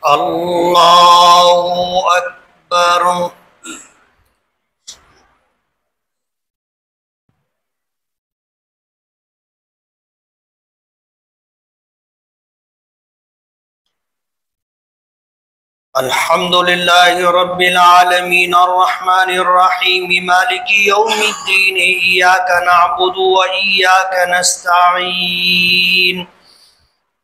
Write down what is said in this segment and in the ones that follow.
الله أكبر. الحمد لله رب العالمين الرحمن الرحيم مالك يوم الدين إياك نعبد وإياك نستعين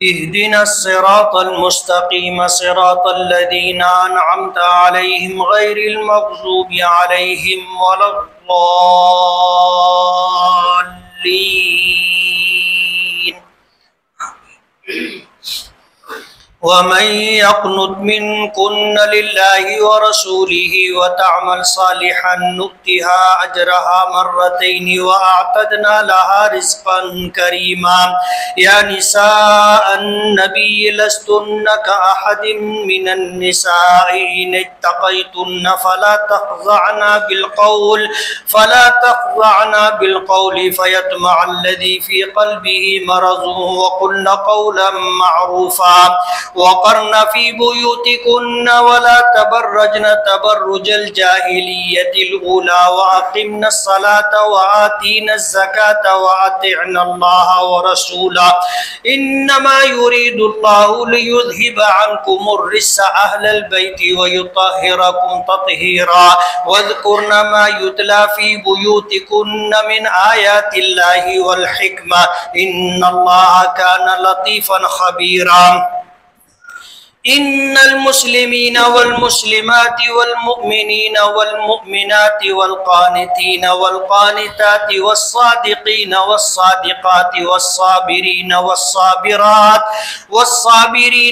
اهدنا الصراط المستقيم صراط الذين أنعمت عليهم غير المغضوب عليهم ولا الضالين. ومن يقنت منكن لله ورسوله وتعمل صالحا نؤتها أجرها مرتين وأعتدنا لها رزقا كريما. يا نساء النبي لستن كأحد من النساء إن اتقيتن فلا تخضعن بالقول فيطمع الذي في قلبه مرض وقلن قولا معروفا. وقرن في بيوتكن ولا تبرجن تبرج الجاهلية الأولى وأقمنا الصلاة وآتينا الزكاة وأطعنا الله ورسوله إنما يريد الله ليذهب عنكم الرجس أهل البيت ويطهركم تطهيرا. واذكرن ما يتلى في بيوتكن من آيات الله والحكمة إن الله كان لطيفا خبيرا. إن المسلمين والمسلمات والمؤمنين والمؤمنات والقانتين والقانتات والصادقين والصادقات والصابرين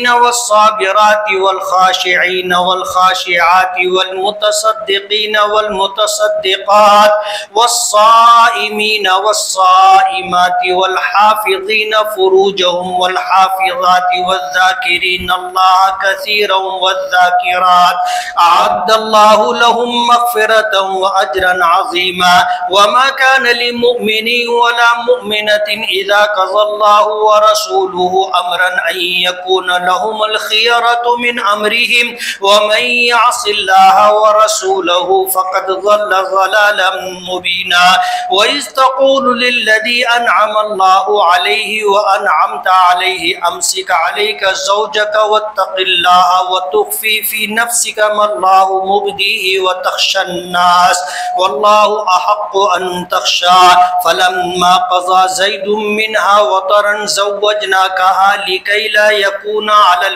والصابرات والخاشعين والخاشعات والمتصدقين والمتصدقات والصائمين والصائمات والحافظين فروجهم والحافظات والذاكرين الله كثيرا والذاكرات أعد الله لهم مغفرة وأجرا عظيما. وما كان لمؤمن ولا مؤمنة إذا قضى الله ورسوله أمرا أن يكون لهم الخيرة من أمرهم ومن يعص الله ورسوله فقد ضل ضلالا مبينا. وإذ تقول للذي أنعم الله عليه وأنعمت عليه أمسك عليك زوجك واتق الله وتخفي في نفسك ما الله مبديه وتخشى الناس والله أحق أن تخشى. فلما قضى زيد منها وطرا زوجناكها لكي لا يكون على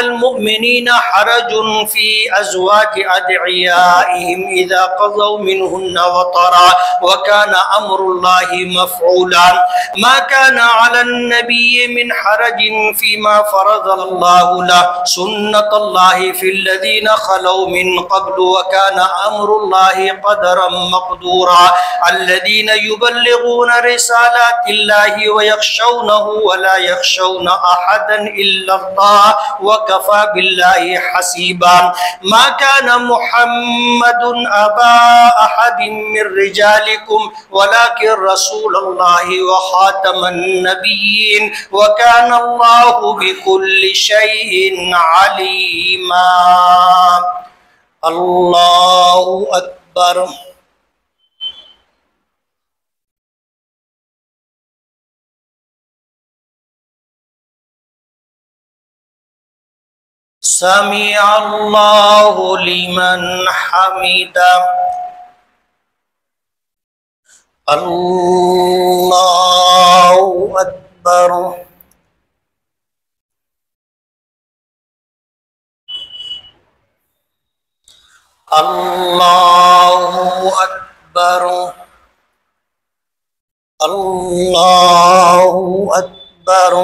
المؤمنين حرج في أزواج أدعيائهم إذا قضوا منهن وطرا وكان أمر الله مفعولا. ما كان على النبي من حرج فيما فرض الله له سنة الله في الذين خلوا من قبل وكان أمر الله قدرا مقدورا. الذين يبلغون رسالات الله ويخشونه ولا يخشون أحدا إلا الله وكفى بالله حسيبا. ما كان محمد أبا أحد من رجالكم ولكن رسول الله وخاتم النبيين وكان الله بكل شيء عليما. الله أكبر. سمع الله لمن حمده. الله أكبر. الله أكبر. الله أكبر.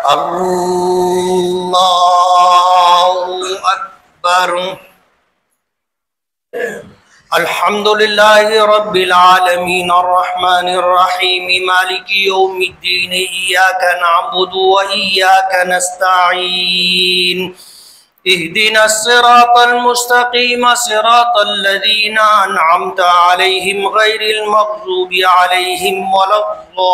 الله أكبر. الحمد لله رب العالمين الرحمن الرحيم مالك يوم الدين إياك نعبد وإياك نستعين اهدنا الصراط المستقيم صراط الذين أنعمت عليهم غير المغضوب عليهم ولا الضالين.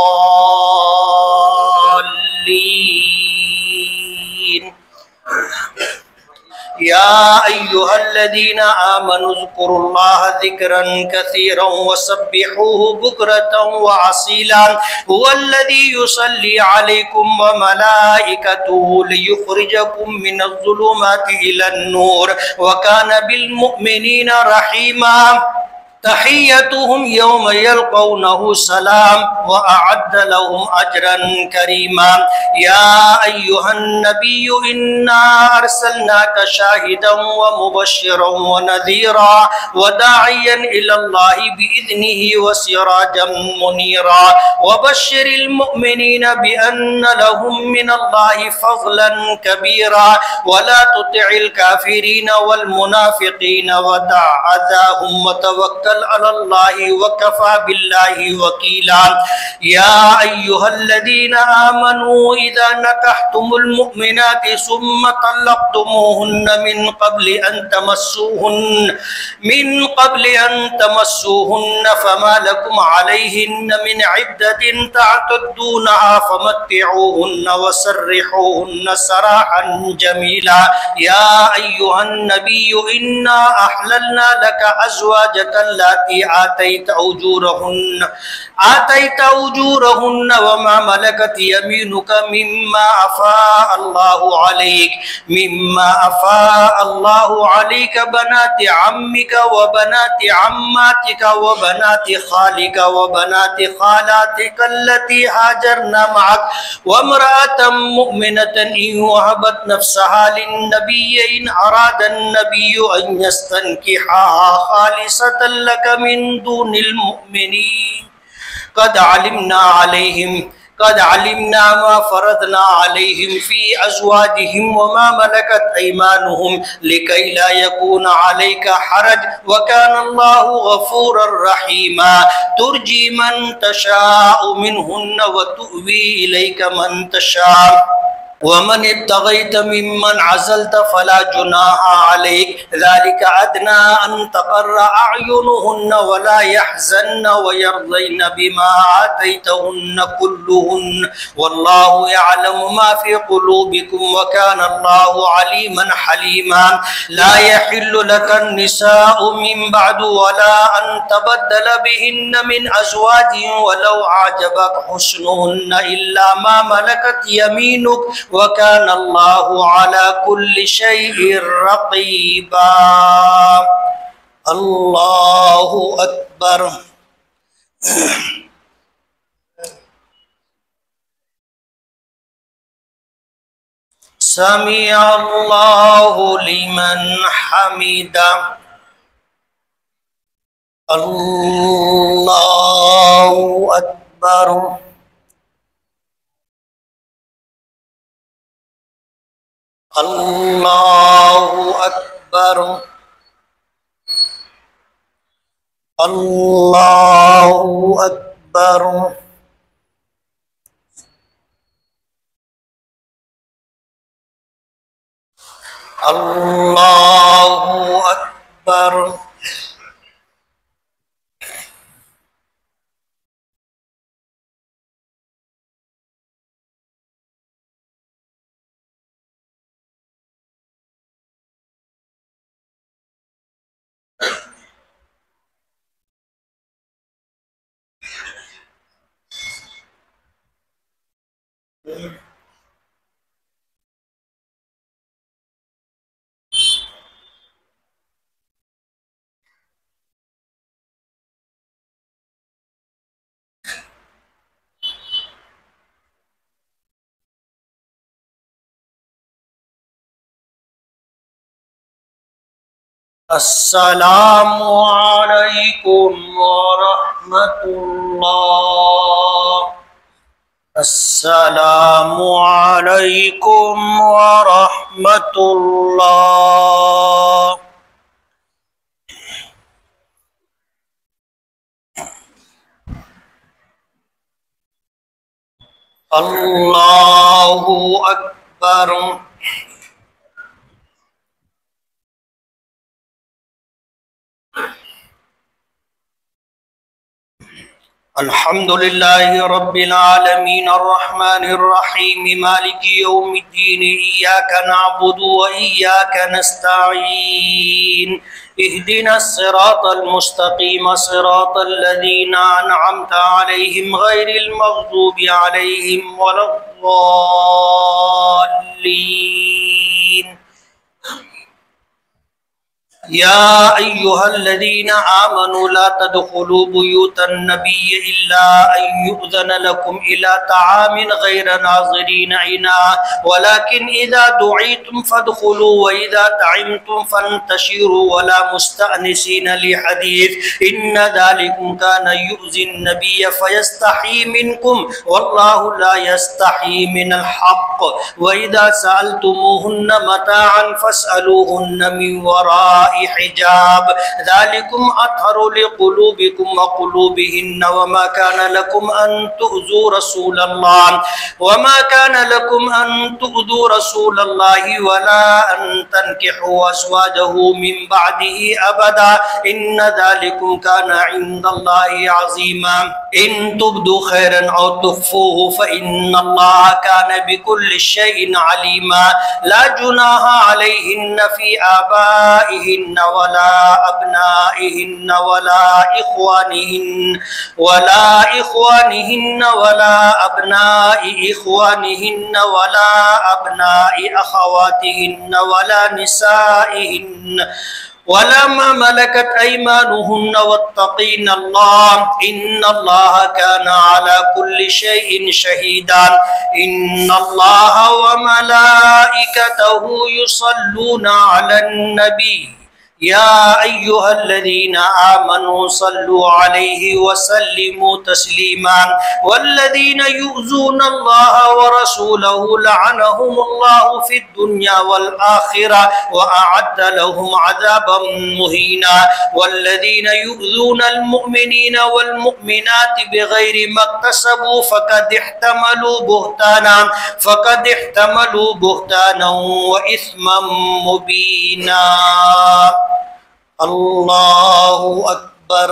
يا أيها الذين آمنوا اذكروا الله ذكرا كثيرا وسبحوه بكرة وأصيلا هو الذي يصلي عليكم وملائكته ليخرجكم من الظلمات إلى النور وكان بالمؤمنين رحيما. تحيتهم يوم يلقونه سلام وأعد لهم أجرا كريما. يا أيها النبي إنا أرسلناك شاهدا ومبشرا ونذيرا وداعيا إلى الله بإذنه وسراجا منيرا وبشر المؤمنين بأن لهم من الله فضلا كبيرا ولا تطع الكافرين والمنافقين ودع أذاهم وتوكل على الله وكفى بالله وكيلا. يا أيها الذين آمنوا إذا نكحتم المؤمنات ثم طلقتموهن من قبل أن تمسوهن فما لكم عليهن من عدة تعتدونها فمتعوهن وسرحوهن سراحا جميلا. يا أيها النبي إنا أحللنا لك أزواجك التي آتيت أجورهن وما ملكت يمينك مما أفاء الله عليك بنات عمك وبنات عماتك وبنات خالك وبنات خالاتك التي هاجرن معك وامرأة مؤمنة إن وهبت نفسها للنبي إن أراد النبي أن يستنكحها خالصة لك من دون المؤمنين. قد علمنا ما فرضنا عليهم في أزواجهم وما ملكت أيمانهم لكي لا يكون عليك حرج وكان الله غفورا رحيما. ترجي من تشاء منهن وتؤوي إليك من تشاء ومن ابتغيت ممن عزلت فلا جناح عليك ذلك أدنى أن تقر أعينهن ولا يحزن ويرضين بما آتيتهن كلهن والله يعلم ما في قلوبكم وكان الله عليما حليما. لا يحل لك النساء من بعد ولا أن تبدل بهن من أزواج ولو أعجبك حسنهن إلا ما ملكت يمينك وكان الله على كل شيء رقيبا. الله أكبر. سمع الله لمن حمده. الله أكبر. الله أكبر. الله أكبر. الله أكبر. السلام عليكم ورحمة الله. السلام عليكم ورحمة الله. الله أكبر. अल्हम्दुलिल्लाहि रब्बिल आलमीन अर्रहमानिर रहीम मालिकि यौमिद्दीन इय्याका नअबुदु व इय्याका नस्तईन इहदिनस सिरातल मुस्तकीम सिरातल लज़ीना अनअमता अलैहिम गैरिल मग़ज़ूबि अलैहिम वलद्दाल्लीन या अय्युहल्लज़ीना आमनू ला तदखुलू बुयूतन नबिय्य इल्ला अन युअज़न लकुम इला तआमिन गैर नाज़िरीन इनाह वलाकिन इज़ा दुईतुम फदखुलू व इज़ा तइमतुम फंतशिरू वला मुस्तअनिसीन लिहदीस इन्न ज़ालिकुम काना युअज़िन नबिय्य फयस्तही मिनकुम वल्लाहु ला यस्तही मिनल हक़्क़ व इज़ा सअलतुमूहुन्ना मताअन फस्अलूहुन्ना मिन वराइ हिजाब ज़ालिकुम अत्हरु लिक़ुलूबिकुम व क़ुलूबिहिन्न वमा कान लकुम अन तु'ज़ू रसूलल्लाहि वला अन तन्किहू अज़वाजहू मिन बअदिही अबदा इन्न ज़ालिकुम कान इंदल्लाहि अज़ीमा इन तुब्दू खैरन औ तुख़्फूहु फ़इन्नल्लाह कान बिकुल्लि शैइन अलीमा ला जुनाहा अलैहिन्न फ़ी आबाइहिन्न वला अबनाइहिन्न वला इख़्वानिहिन्न वला अबनाइ इख़्वानिहिन्न वला अबनाइ अख़वातिहिन्न वला निसाइहिन्न वला मा मलकत ऐमानुहुन्न वत्तक़ीनल्लाह इन्नल्लाह काना अला कुल्लि शैइन शहीदा इन्नल्लाह व मलाइकतहु युसल्लूना अलन नबी या अय्युहल्लज़ीना आमनू सल्लु अलैहि व सल्लिमू तस्लीमा वल्लज़ीना युअ्ज़ूनल्लाह व रसूलहु लअनहुमुल्लाहु फिद दुन्या वल आखिरह व अअद्द लहुम अज़ाबन मुहीना वल्लज़ीना युअ्ज़ूनल मुअ्मिनीना वल मुअ्मिनाति बिगैरि मक्तसबू फ़क़द इह्तमलू बुहताना व इस्मम मुबीना। अल्लाहु अकबर।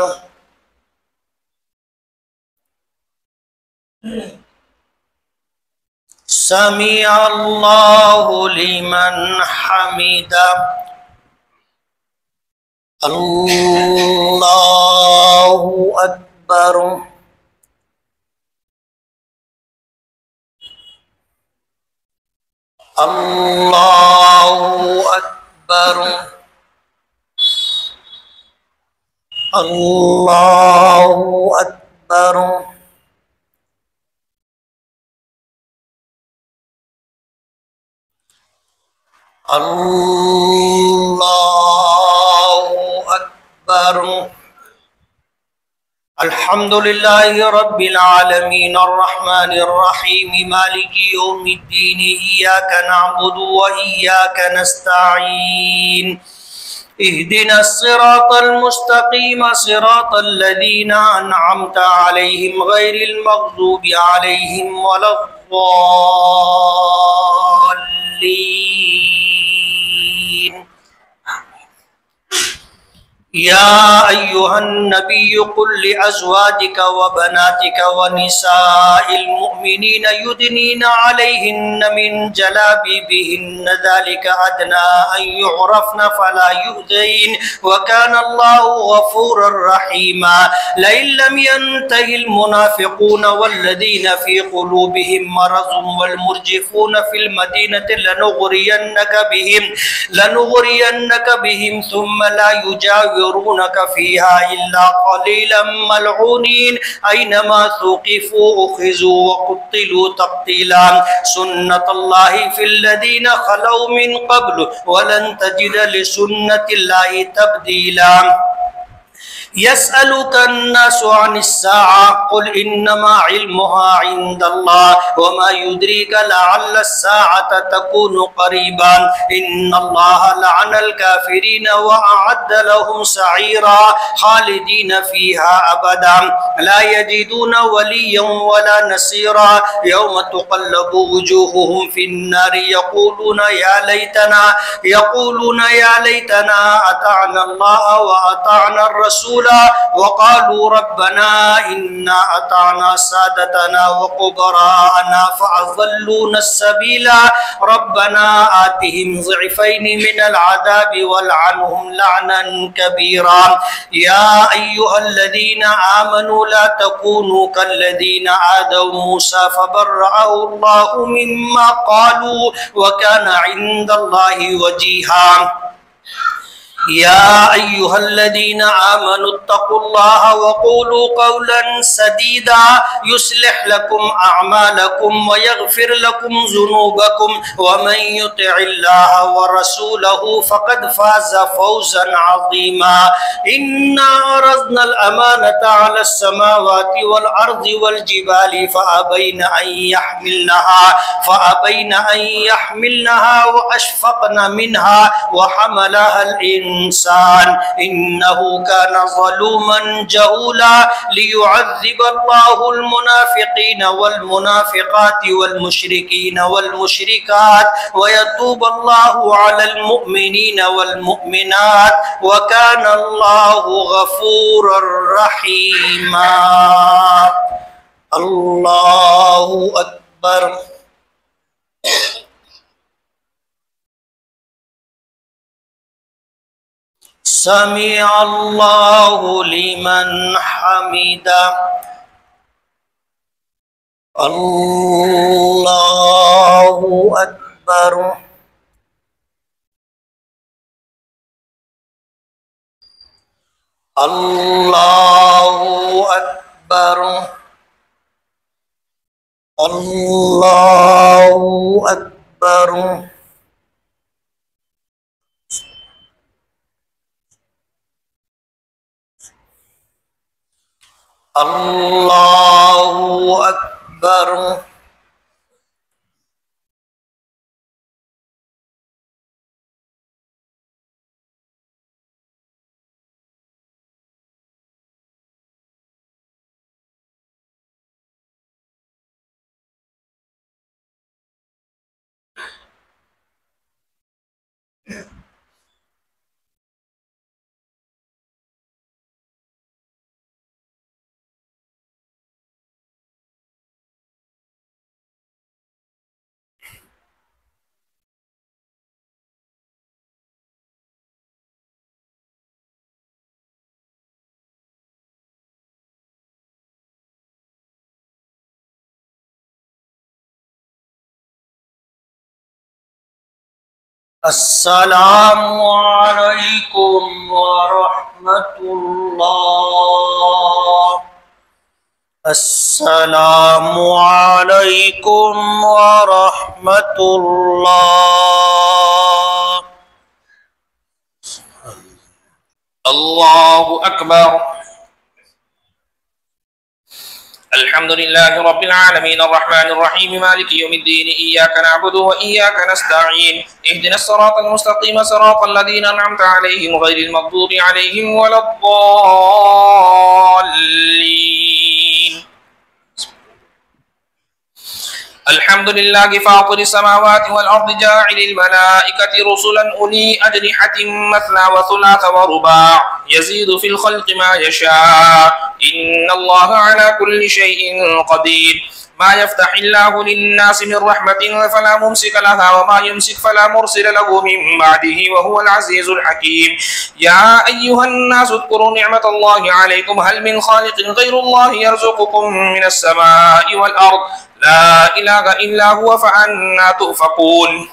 समिअ अल्लाहु लिमन हमिदा। अल्लाहु अकबर। अल्लाहु अकबर। अल्लाहु अकबर। अल्लाहु अकबर। अल्हम्दुलिल्लाहि रब्बिल आलमीन अर्रहमानिर रहीम मालिकि यौमिद्दीन इय्याका नअबुदु व इय्याका नस्तईन इहदिनस सिरातल मुस्तकीम सिरातल लज़ीना अनअमता अलैहिम गैरिल मग़ज़ूबि अलैहिम वलद्दाल्लीन। या अय्युहन नबिय्यु कुल लिअज़वाजिका व बनातिका व निसाइल मुअ्मिनीना युदनीना अलैहिन्न मिन जलाबिबिहिन्न ज़ालिका अदना अन युअरफ़ना फला युज़ैन व काना अल्लाहु गफ़ूरर रहीमा। लइन लम यंतहिल मुनाफ़िक़ूना वल्लज़ीना फ़ी क़ुलूबिहिम मरज़ुन वल मुर्जिफ़ूना फ़िल मदीनति लनुग़रियन्नका बिहिम थुम्मा ला युजाविरूनका फ़ीहा इल्ला क़लीलन मलऊनीन ऐनमा सुक़िफ़ू उख़िज़ू व क़ुत्तिलू तक़तीला सुन्नतल्लाहि फ़िल्लज़ीना ख़लौ मिन क़ब्लु व लन तजिद लिसुन्नतिल्लाहि तब्दीला। यसअलुका अन्नासु अनिस्साअ क़ुल इन्नमा इल्मुहा इन्दल्लाह व मा युद्रीका लअल्ल अस्साअत तकूनु क़रीबा इन्नल्लाह लअनल काफ़िरीन व अअद्द लहुम सईरा ख़ालिदीन फ़ीहा अबदा। لا يجدون وليا ولا نصيرا يوم تقلب وجوههم في النار يقولون يا ليتنا أطعنا الله وأطعنا الرسول وقالوا ربنا إنا أطعنا سادتنا وكبراءنا فأضلونا السبيل ربنا آتهم ضعفين من العذاب والعنهم لعنا كبيرا يا أيها الذين آمنوا لا تكونوا كالذين آذوا موسى فبرأه الله مما قالوا وكان عند الله وجيها يا أيها الذين آمنوا اتقوا الله وقولوا قولا سديدا يصلح لكم أعمالكم ويغفر لكم ذنوبكم ومن يطع الله ورسوله فقد فاز فوزا عظيما إنا عرضنا الأمانة على السماوات والأرض والجبال فأبين أن يحملنها وأشفقن منها وحملها الإنسان إنه كان ظلوما جهولا ليعذب الله المنافقين والمنافقات والمشركين والمشركات ويتوب الله على المؤمنين والمؤمنات وكان الله غفورا رحيما الله أكبر سمع الله لمن حمده الله أكبر الله أكبر الله أكبر الله أكبر السلام عليكم ورحمة الله السلام عليكم ورحمة الله الله أكبر الحمد لله رب العالمين الرحمن الرحيم مالك يوم الدين إياك نعبد وإياك نستعين اهدنا الصراط المستقيم صراط الذين أنعمت عليهم غير المغضوب عليهم ولا الضالين الحمد لله فاطر السماوات والأرض جاعل الملائكة رسلا أولي أجنحة مثنى وثلاث ورباع يزيد في الخلق ما يشاء إن الله على كل شيء قدير ما يفتح الله للناس من رحمة فلا ممسك لها وما يمسك فلا مرسل له من بعده وهو العزيز الحكيم يا أيها الناس اذكروا نعمة الله عليكم هل من خالق غير الله يرزقكم من السماء والأرض لا إله إلا هو فأنا تؤفكون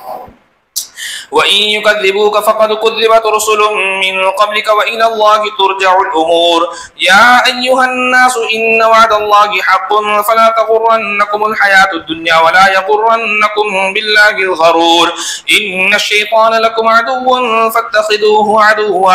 وإن يكذبوك فقد كذبت رسل من قبلك وإلى الله ترجع الأمور يا أيها الناس إن وعد الله حق فلا تغرنكم الحياة الدنيا ولا يغرنكم بالله الغرور إن الشيطان لكم عدو فاتخذوه عدوا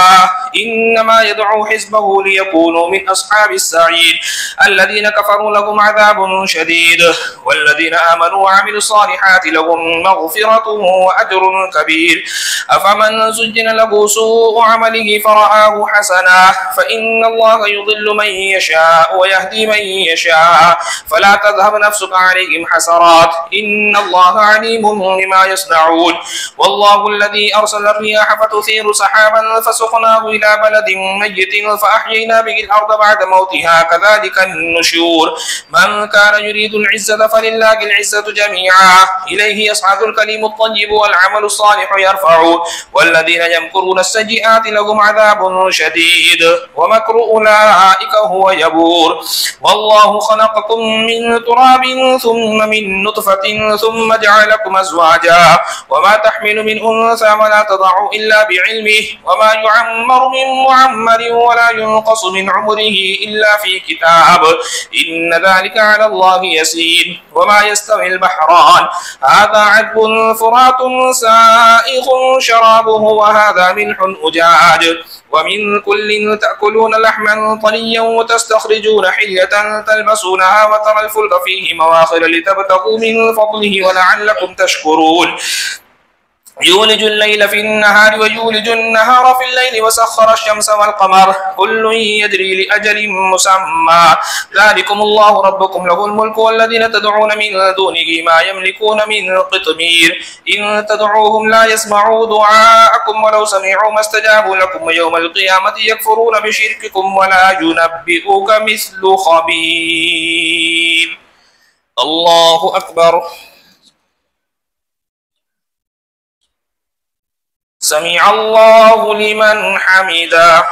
إنما يدعو حزبه ليكونوا من أصحاب السعير الذين كفروا لهم عذاب شديد والذين آمنوا وعملوا الصالحات لهم مغفرة وأجر كبير بصير أفمن زين له سوء عمله فرآه حسنا فإن الله يضل من يشاء ويهدي من يشاء فلا تذهب نفسك عليهم حسرات إن الله عليم بما يصنعون والله الذي أرسل الرياح فتثير سحابا فسقناه إلى بلد ميت فأحيينا به الأرض بعد موتها كذلك النشور من كان يريد العزة فلله العزة جميعا إليه يصعد الكلم الطيب والعمل الصالح يرفعه والذين يمكرون السيئات لهم عذاب شديد ومكر أولئك هو يبور والله خلقكم من تراب ثم من نطفة ثم جعلكم أزواجا وما تحمل من أنثى ولا تضع إلا بعلمه وما يعمر من معمر ولا ينقص من عمره إلا في كتاب إن ذلك على الله يسير وما يستوي البحران هذا عذب فرات سائغ شرابه وهذا ملح أجاج ومن كل تأكلون لحما طريا وتستخرجون حلية تلبسونها وترى الفلك فيه مواخر لتبتغوا من فضله ولعلكم تشكرون يولج الليل في النهار ويولج النهار في الليل وسخر الشمس والقمر كل يجري لأجل مسمى ذلكم الله ربكم له الملك والذين تدعون من دونه ما يملكون من قطمير إن تدعوهم لا يسمعوا دعاءكم ولو سمعوا ما استجابوا لكم يوم القيامة يكفرون بشرككم ولا ينبئك مثل خبير الله أكبر سمع الله لمن حمده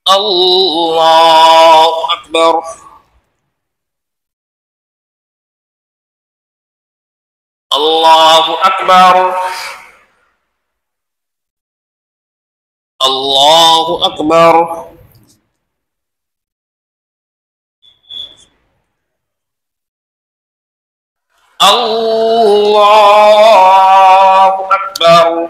الله أكبر الله أكبر الله أكبر الله أكبر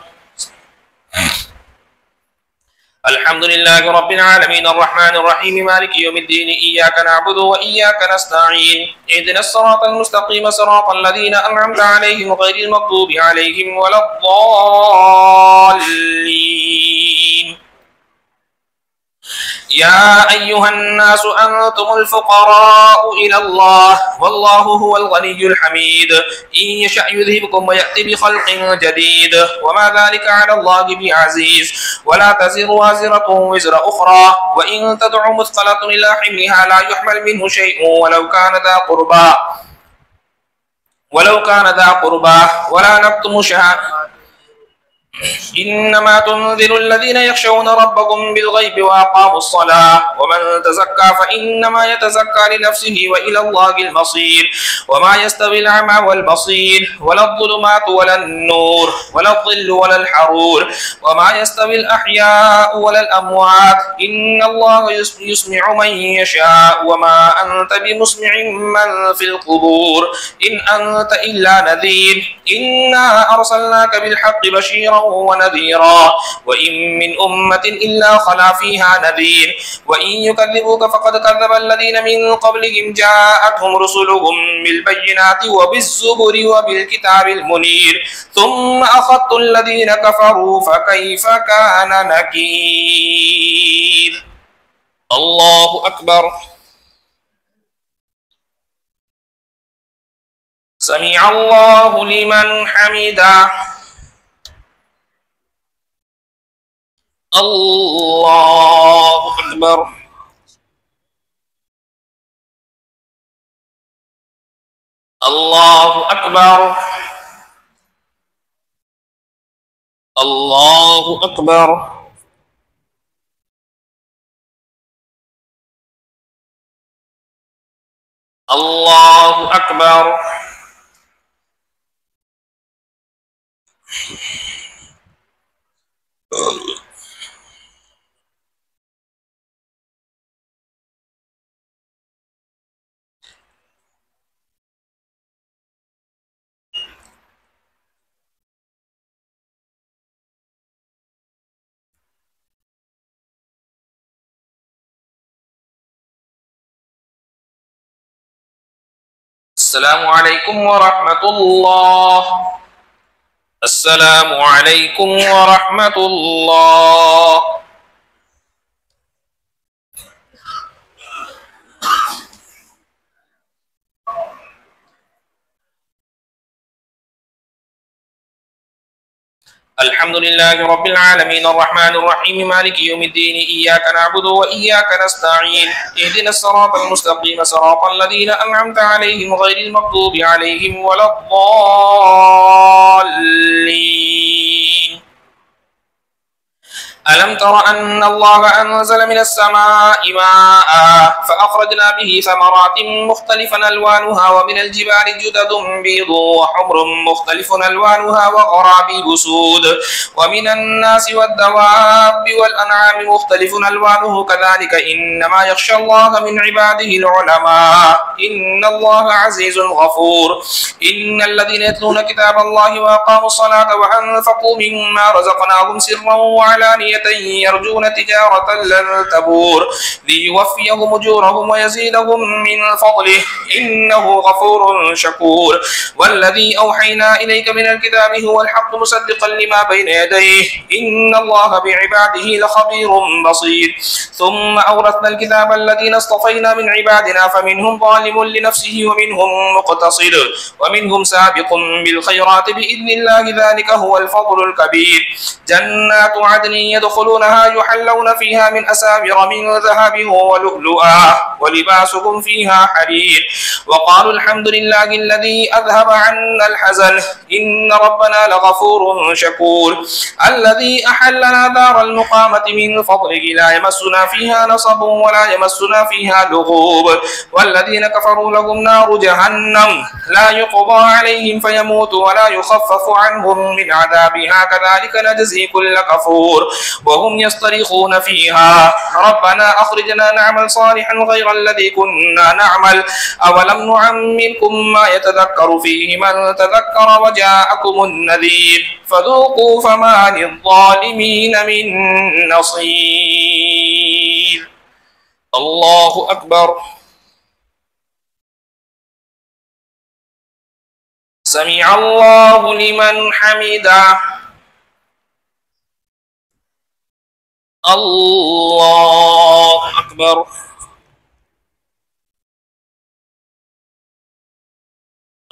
الحمد لله رب العالمين الرحمن الرحيم مالك يوم الدين إياك نعبد وإياك نستعين اهدنا الصراط المستقيم صراط الذين أنعمت عليهم غير المغضوب عليهم ولا الضالين يا أيها الناس أنتم الفقراء إلى الله والله هو الغني الحميد إن يشأ يذهبكم ويأتي بخلق جديد وما ذلك على الله بعزيز ولا تزر وازرة وزر أخرى وإن تدع مثقلة إلى حملها لا يحمل منه شيء ولو كان ذا قربى ولا نكتم شهادة إنما تنذر الذين يخشون ربهم بالغيب وأقاموا الصلاة ومن تزكى فإنما يتزكى لنفسه وإلى الله المصير وما يستوي الأعمى والبصير ولا الظلمات ولا النور ولا الظل ولا الحرور وما يستوي الأحياء ولا الأموات إن الله يسمع من يشاء وما أنت بمسمع من في القبور إن أنت إلا نذير إنا أرسلناك بالحق بشيرا ونذيرا وإن من أمة إلا خلا فيها نذير وإن يكذبوك فقد كذب الذين من قبلهم جاءتهم رسلهم بالبينات وبالزبر وبالكتاب المنير ثم أخذت الذين كفروا فكيف كان نكير الله أكبر سمع الله لمن حمده الله أكبر الله أكبر الله أكبر الله أكبر السلام عليكم ورحمة الله. السلام عليكم ورحمة الله. الحمد لله رب العالمين الرحمن الرحيم مالك يوم الدين إياك نعبد وإياك نستعين اهدنا الصراط المستقيم صراط الذين أنعمت عليهم غير المغضوب عليهم ولا الضالين. ألم تر أن الله أنزل من السماء ماء فأخرجنا به ثمرات مختلفا ألوانها ومن الجبال جدد بيض وحمر مختلف ألوانها وغرابيب سود ومن الناس والدواب والأنعام مختلف ألوانه كذلك إنما يخشى الله من عباده العلماء إن الله عزيز غفور. إن الذين يتلون كتاب الله وأقاموا الصلاة وأنفقوا مما رزقناهم سرا وعلانية يرجون تجارة لن تبور ليوفيهم أجورهم ويزيدهم من فضله إنه غفور شكور. والذي أوحينا إليك من الكتاب هو الحق مصدقا لما بين يديه إن الله بعباده لخبير بصير. ثم أورثنا الكتاب الذين اصطفينا من عبادنا فمنهم ظالم لنفسه ومنهم مقتصد ومنهم سابق بالخيرات بإذن الله ذلك هو الفضل الكبير. جنات عدن يدخلونها يحلون فيها من أساور من ذهب ولؤلؤا ولباسهم فيها حرير وقالوا الحمد لله الذي أذهب عنا الحزن إن ربنا لغفور شكور. الذي أحلنا دار المقامة من فضله لا يمسنا فيها نصب ولا يمسنا فيها لغوب. والذين كفروا لهم نار جهنم لا يقضى عليهم فيموتوا ولا يخفف عنهم من عذابها كذلك نجزي كل كفور. وهم يصطرخون فيها ربنا أخرجنا نعمل صالحا غير الذي كنا نعمل أولم نعمركم ما يتذكر فيه من تذكر وجاءكم النذير فذوقوا فما للظالمين من نصير. الله أكبر. سمع الله لمن حمده. الله أكبر.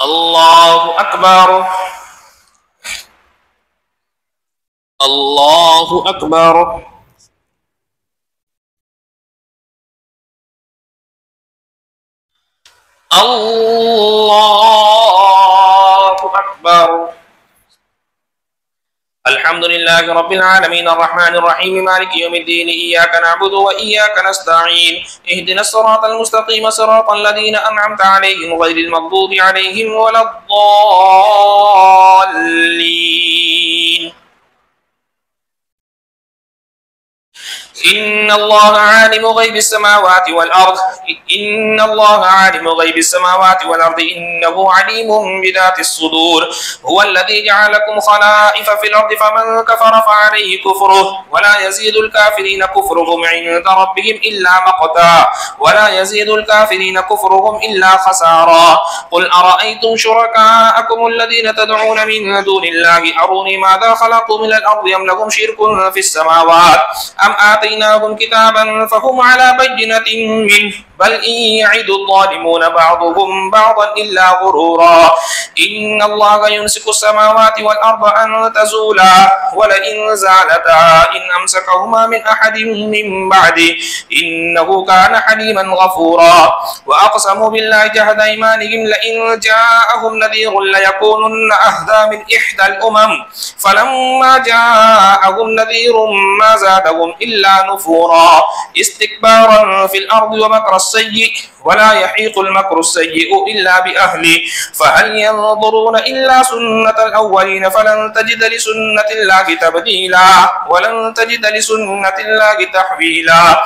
الله أكبر. الله أكبر. الله أكبر. الحمد لله رب العالمين الرحمن الرحيم مالك يوم الدين إياك نعبد وإياك نستعين اهدنا الصراط المستقيم صراط الذين أنعمت عليهم غير المغضوب عليهم ولا الضالين. إن الله عالم غيب السماوات والأرض إن الله عالم غيب السماوات والأرض إنه عليم بذات الصدور. هو الذي جعلكم خلائف في الأرض فمن كفر فعليه كفره ولا يزيد الكافرين كفرهم عند ربهم إلا مقتا ولا يزيد الكافرين كفرهم إلا خسارا. قل أرأيتم شركاءكم الذين تدعون من دون الله أروني ماذا خلقوا من الأرض أم لهم شرك في السماوات أم آتيناهم كتابا فهم على بينة منه بل إن يعد الظالمون بعضهم بعضا إلا غرورا. إن الله يمسك السماوات والأرض أن تزولا ولئن زالتا إن أمسكهما من أحد من بعده إنه كان حليما غفورا. وأقسموا بالله جهد أيمانهم لئن جاءهم نذير ليكونن أهدى من إحدى الأمم فلما جاءهم نذير ما زادهم إلا نفورا استكبارا في الأرض ومكر السيء ولا يحيق المكر السيء إلا بأهله فهل ينظرون إلا سنة الأولين فلن تجد لسنة الله تبديلا ولن تجد لسنة الله تحويلا.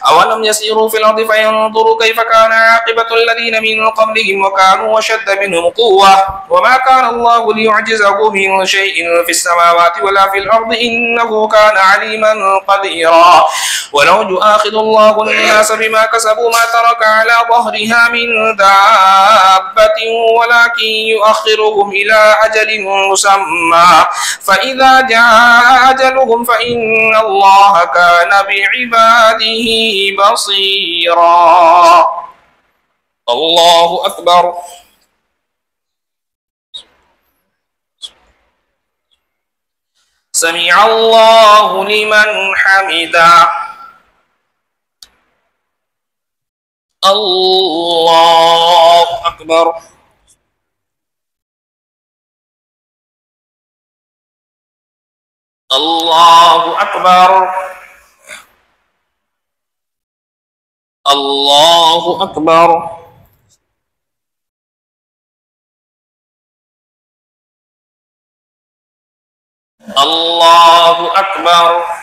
أولم يسيروا في الأرض فينظروا كيف كان عاقبة الذين من قبلهم وكانوا أشد منهم قوة وما كان الله ليعجزه من شيء في السماوات ولا في الأرض إنه كان عليما قديرا ولو يؤاخذ الله الناس بما كسبوا ما ترك على ظهرها من دابة ولكن يؤخرهم إلى أجل مسمى فإذا جاء أجلهم فإن الله كان بعباده بصيرا. الله أكبر. سمع الله لمن حمده. الله أكبر. الله أكبر. الله أكبر. الله أكبر.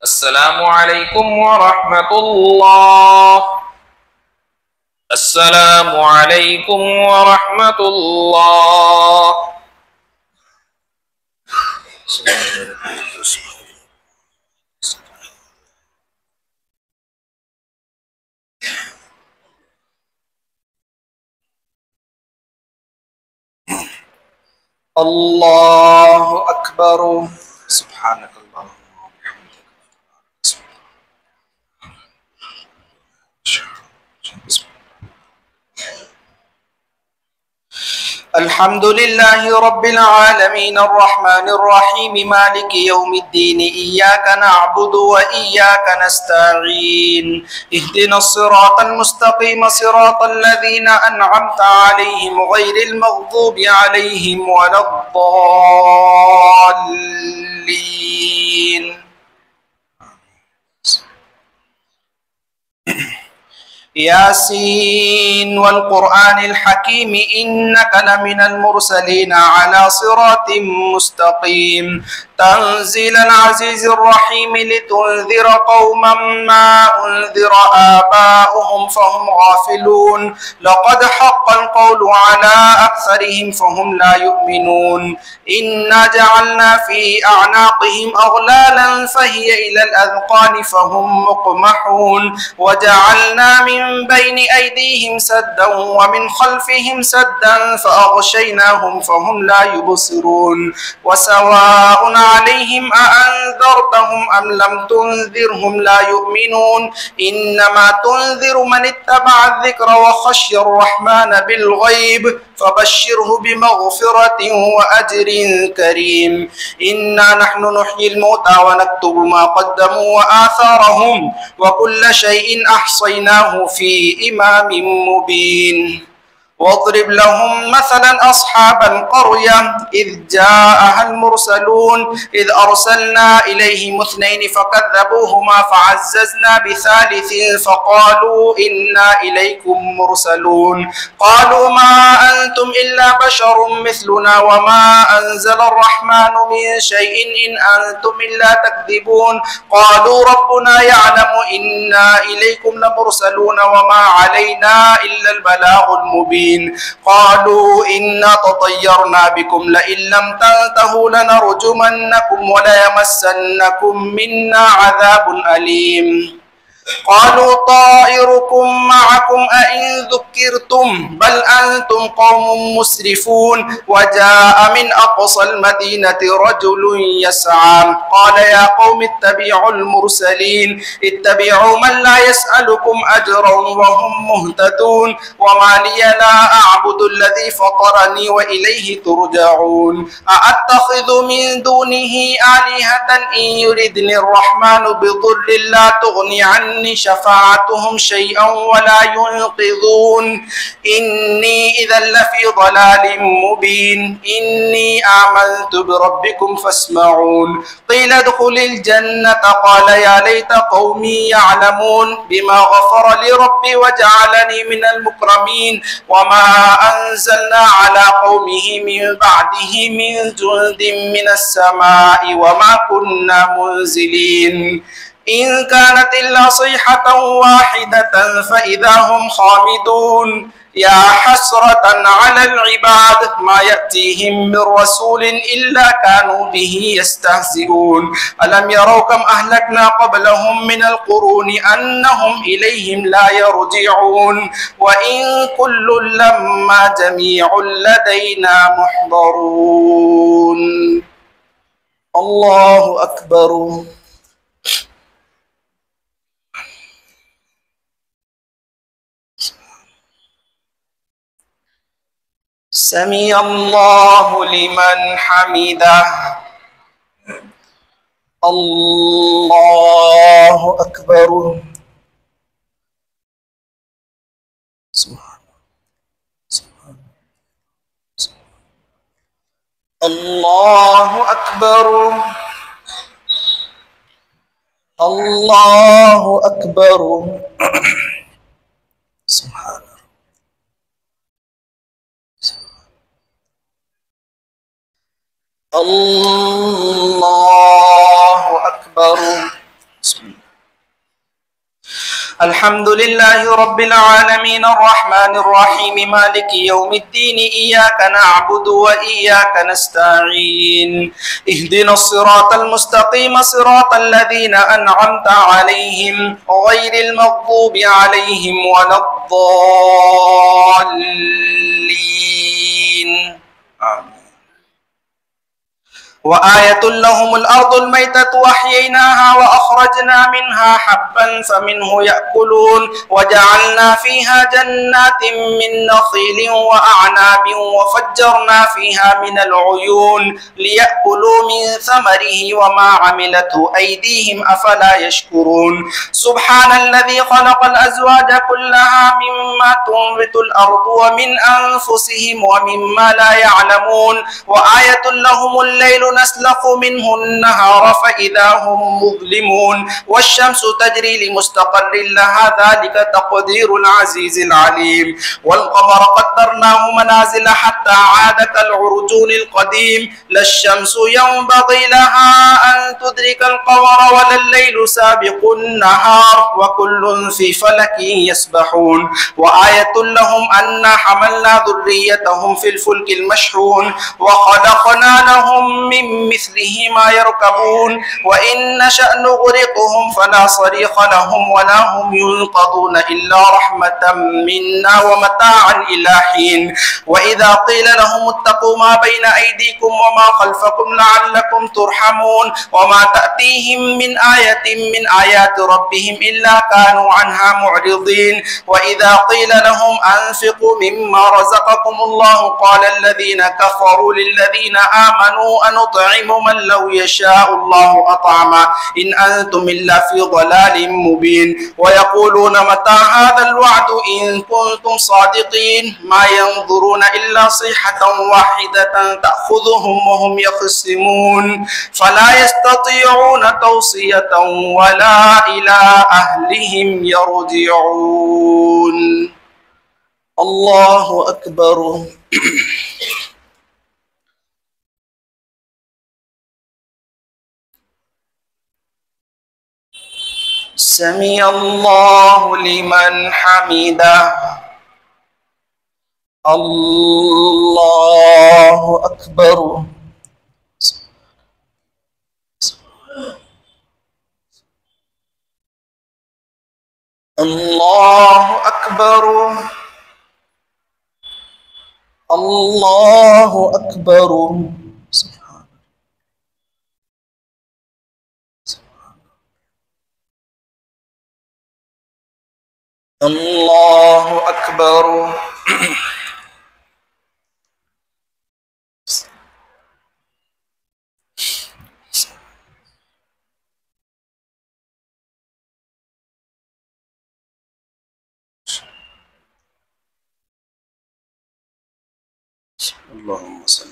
السلام عليكم ورحمة الله. السلام عليكم ورحمة الله. الله أكبر. سبحانك اللهم. الحمد لله رب العالمين الرحمن الرحيم مالك يوم الدين إياك نعبد وإياك نستعين اهدنا الصراط المستقيم صراط الذين أنعمت عليهم غير المغضوب عليهم ولا الضالين. ياسين والقرآن الحكيم إنك لمن المرسلين على صراط مستقيم تنزيل العزيز الرحيم لتنذر قوما ما أنذر آباؤهم فهم غافلون لقد حق القول على أكثرهم فهم لا يؤمنون إنا جعلنا في أعناقهم أغلالا فهي إلى الأذقان فهم مقمحون وجعلنا من بين أيديهم سدا ومن خلفهم سدا فأغشيناهم فهم لا يبصرون وسواء عليهم أأنذرتهم أم لم تنذرهم لا يؤمنون إنما تنذر من اتبع الذكر وخشي الرحمن بالغيب فبشره بمغفرة وأجر كريم إنا نحن نحيي الموتى ونكتب ما قدموا وآثارهم وكل شيء أحصيناه في إمام مبين واضرب لهم مثلا أصحاب القرية إذ جاءها المرسلون إذ أرسلنا إليهم اثنين فكذبوهما فعززنا بثالث فقالوا إنا إليكم مرسلون قالوا ما أنتم إلا بشر مثلنا وما أنزل الرحمن من شيء إن أنتم إلا تكذبون قالوا ربنا يعلم إنا إليكم لمرسلون وما علينا إلا البلاغ المبين قالوا إنا تطيرنا بكم لئن لم تنتهوا لنرجمنكم وليمسنكم منا عذاب أليم قالوا طائركم معكم أئن ذكرتم بل أنتم قوم مسرفون وجاء من أقصى المدينة رجل يسعى قال يا قوم اتبعوا المرسلين اتبعوا من لا يسألكم أجرا وهم مهتدون وما لي لا أعبد الذي فطرني وإليه ترجعون أأتخذ من دونه آلهة إن يردني الرحمن بضر لا تغني عني عني شفاعتهم شيئا ولا ينقذون إني إذا لفي ضلال مبين إني آمنت بربكم فاسمعون قيل ادخل الجنة قال يا ليت قومي يعلمون بما غفر لي ربي وجعلني من المكرمين وما أنزلنا على قومه من بعده من جند من السماء وما كنا منزلين إن كانت إلا صيحة واحدة فإذا هم خامدون يا حسرة على العباد ما يأتيهم من رسول إلا كانوا به يستهزئون ألم يروا كم أهلكنا قبلهم من القرون أنهم إليهم لا يرجعون وإن كل لما جميع لدينا محضرون الله أكبر سمع الله لمن حمده الله أكبر الله أكبر الله أكبر سبحان الله أكبر الحمد لله رب العالمين الرحمن الرحيم مالك يوم الدين إياك نعبد وإياك نستعين اهدنا الصراط المستقيم صراط الذين أنعمت عليهم غير المغضوب عليهم ولا الضالين آمين وآية لهم الأرض الميتة وأحييناها وأخرجنا منها حبا فمنه يأكلون وجعلنا فيها جنات من نخيل وأعناب وفجرنا فيها من العيون ليأكلوا من ثمره وما عملته أيديهم أفلا يشكرون سبحان الذي خلق الأزواج كلها مما تنبت الأرض ومن أنفسهم ومما لا يعلمون وآية لهم الليل نسلخ منه النهار فإذا هم مظلمون والشمس تجري لمستقر لها ذلك تقدير العزيز العليم والقمر قدرناه منازل حتى عاد كالعرجون القديم لا الشمس ينبغي لها أن تدرك القمر ولا الليل سابق النهار وكل في فلك يسبحون وآية لهم أنا حملنا ذريتهم في الفلك المشحون وخلقنا لهم من مثله ما يركبون وإن نشأ نغرقهم فلا صريخ لهم ولا هم ينقذون إلا رحمة منا ومتاعا إلى حين وإذا قيل لهم اتقوا ما بين أيديكم وما خلفكم لعلكم ترحمون وما تأتيهم من آية من آيات ربهم إلا كانوا عنها معرضين وإذا قيل لهم أنفقوا مما رزقكم الله قال الذين كفروا للذين آمنوا أنطعم من لو يشاء الله أطعمه إن أنتم إلا في ضلال مبين ويقولون متى هذا الوعد إن كنتم صادقين ما ينظرون إلا صيحة واحدة تأخذهم وهم يخصمون فلا يستطيعون توصية ولا إلى أهلهم يرجعون الله أكبر سمع الله لمن حمده الله أكبر الله أكبر الله أكبر الله أكبر اللهم صل.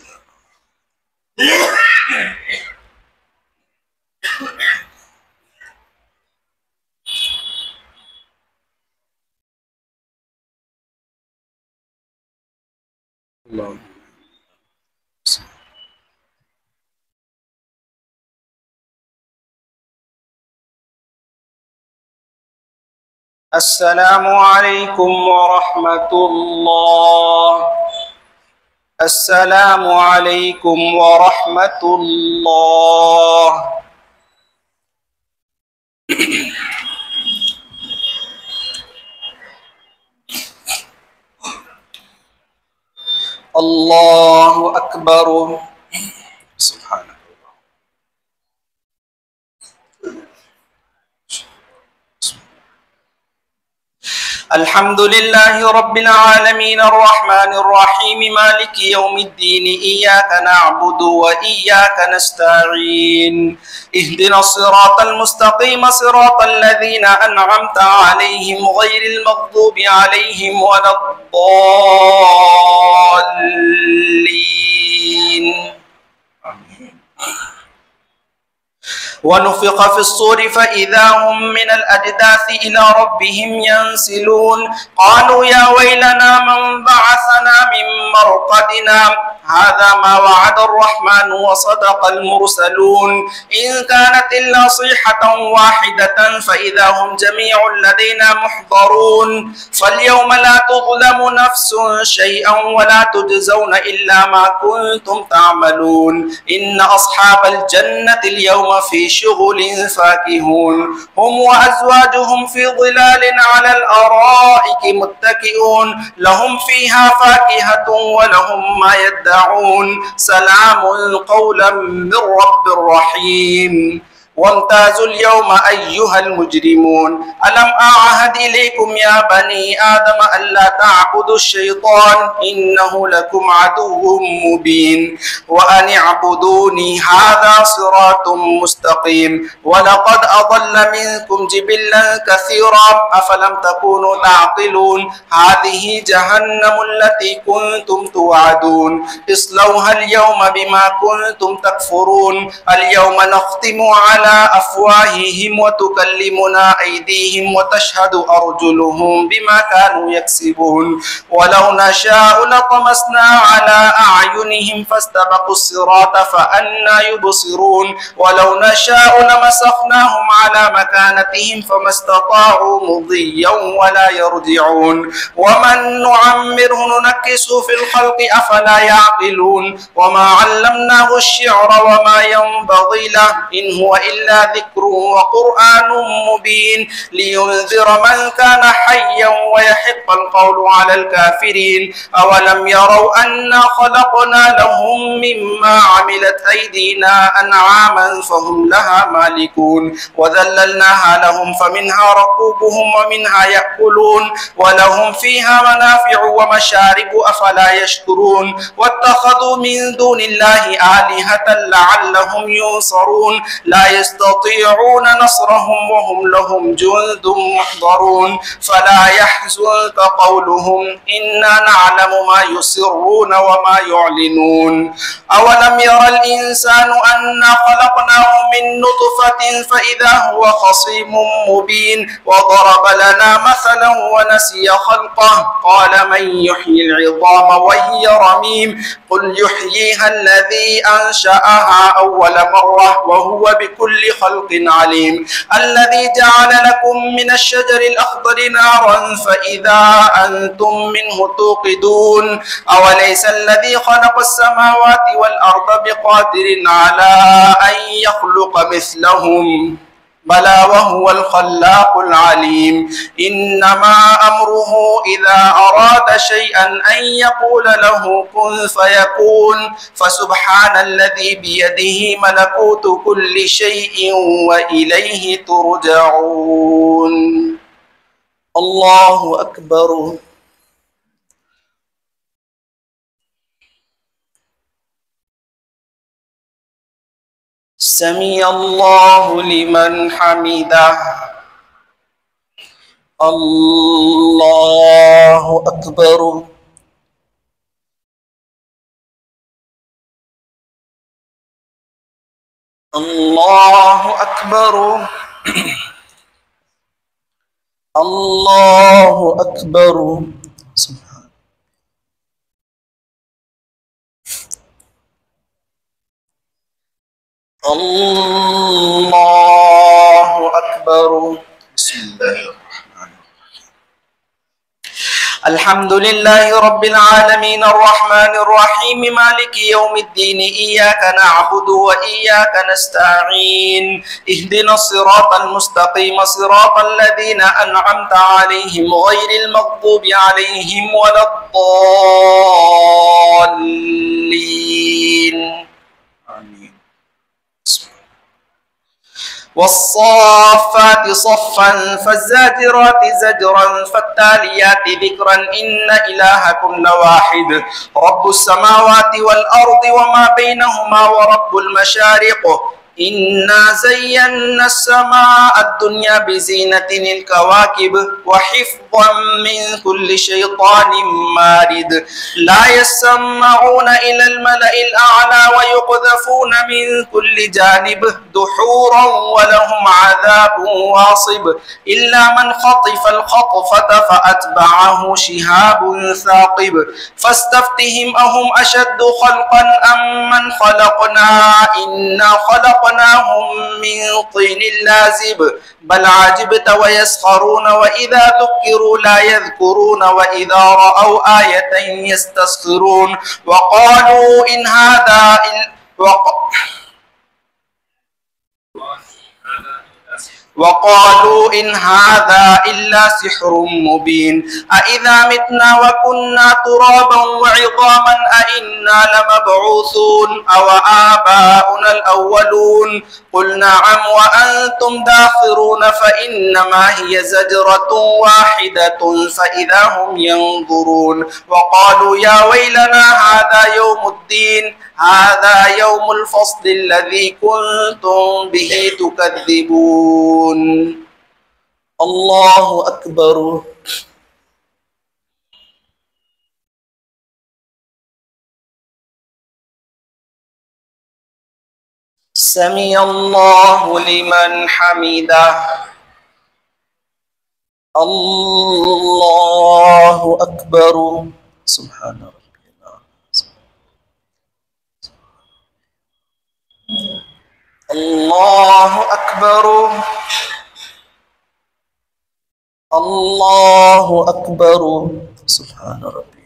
اللهم السلام عليكم ورحمة الله. السلام عليكم ورحمة الله. الله أكبر. سبحان الله. الحمد لله رب العالمين الرحمن الرحيم مالك يوم الدين إياك نعبد وإياك نستعين اهدنا الصراط المستقيم صراط الذين أنعمت عليهم غير المغضوب عليهم ولا الضالين. ونفخ في الصور فإذا هم من الأجداث إلى ربهم ينسلون قالوا يا ويلنا من بعثنا من مرقدنا هذا ما وعد الرحمن وصدق المرسلون إن كانت إلا صيحة واحدة فإذا هم جميع لدينا محضرون فاليوم لا تظلم نفس شيئا ولا تجزون إلا ما كنتم تعملون إن أصحاب الجنة اليوم في شغل فاكهون هم وأزواجهم في ظلال على الأرائك متكئون لهم فيها فاكهة ولهم ما يدعون سلام قولا من رب رحيم. وامتازوا اليوم أيها المجرمون ألم أعهد إليكم يا بني آدم ألا تعبدوا الشيطان إنه لكم عدو مبين وأن اعبدوني هذا صراط مستقيم ولقد أضل منكم جبلا كثيرا أفلم تكونوا تعقلون هذه جهنم التي كنتم توعدون اصلوها اليوم بما كنتم تكفرون اليوم نختم على أفواههم وتكلمنا أيديهم وتشهد أرجلهم بما كانوا يكسبون ولو نشاء لطمسنا على أعينهم فاستبقوا الصراط فأنى يبصرون ولو نشاء لمسخناهم على مكانتهم فما استطاعوا مضيا ولا يرجعون ومن نعمره ننكسه في الخلق أفلا يعقلون وما علمناه الشعر وما ينبغي له إن هو إلا ذكر وقرآن مبين لينذر من كان حيا ويحق القول على الكافرين أولم يروا أنا خلقنا لهم مما عملت أيدينا أنعاما فهم لها مالكون وذللناها لهم فمنها ركوبهم ومنها يأكلون ولهم فيها منافع ومشارب أفلا يشكرون واتخذوا من دون الله آلهة لعلهم ينصرون لا يستطيعون نصرهم وهم لهم جند محضرون فلا يحزنك قولهم إنا نعلم ما يسرون وما يعلنون أولم ير الإنسان أنا خلقناه من نطفة فإذا هو خصيم مبين وضرب لنا مثلا ونسي خلقه قال من يحيي العظام وهي رميم قل يحييها الذي أنشأها أول مرة وهو بكل خلق عليم الذي جعل لكم من الشجر الأخضر نارا فإذا أنتم منه توقدون أوليس الذي خلق السماوات والأرض بقادر على أن يخلق مثلهم بلى وهو الخلاق العليم إنما أمره إذا أراد شيئا أن يقول له كن فيكون فسبحان الذي بيده ملكوت كل شيء وإليه ترجعون. الله أكبر. سمع الله لمن حمده. الله أكبر. الله أكبر الله أكبر الله أكبر بسم الله الرحمن الرحيم الحمد لله رب العالمين الرحمن الرحيم مالك يوم الدين إياك نعبد وإياك نستعين اهدنا الصراط المستقيم صراط الذين أنعمت عليهم غير المغضوب عليهم ولا الضالين آمين والصافات صفا فالزاجرات زجرا فالتاليات ذكرا إن إلهكم لواحد رب السماوات والأرض وما بينهما ورب المشارق إنا زينا السماء الدنيا بزينة الكواكب وحفظا من كل شيطان مارد لا يسمعون إلى الملأ الأعلى ويقذفون من كل جانب دحورا ولهم عذاب واصب إلا من خطف الخطفة فأتبعه شهاب ثاقب فاستفتهم أهم أشد خلقا أم من خلقنا إنا خلقناهم من طين لازب بل عجبت ويسخرون وإذا ذكروا لا يذكرون وإذا رأوا آية يستسخرون وقالوا إن هذا إلا سحر مبين أإذا متنا وكنا ترابا وعظاما أإنا لمبعوثون أو آباؤنا الأولون قل نعم وأنتم داخرون فإنما هي زجرة واحدة فإذا هم ينظرون وقالوا يا ويلنا هذا يوم الدين هذا يوم الفصل الذي كنتم به تكذبون الله أكبر سمع الله لمن حمده الله أكبر سبحان ربي الله أكبر الله أكبر سبحان ربي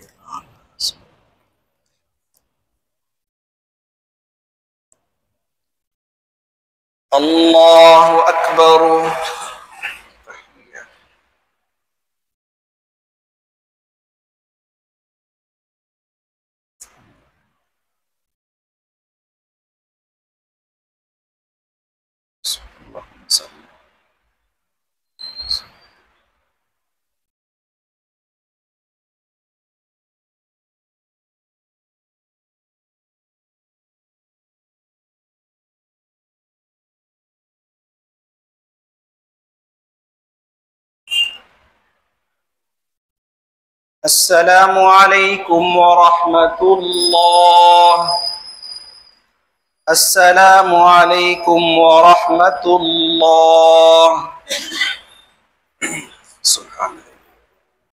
الله أكبر اللهم صل السلام عليكم ورحمة الله السلام عليكم ورحمة الله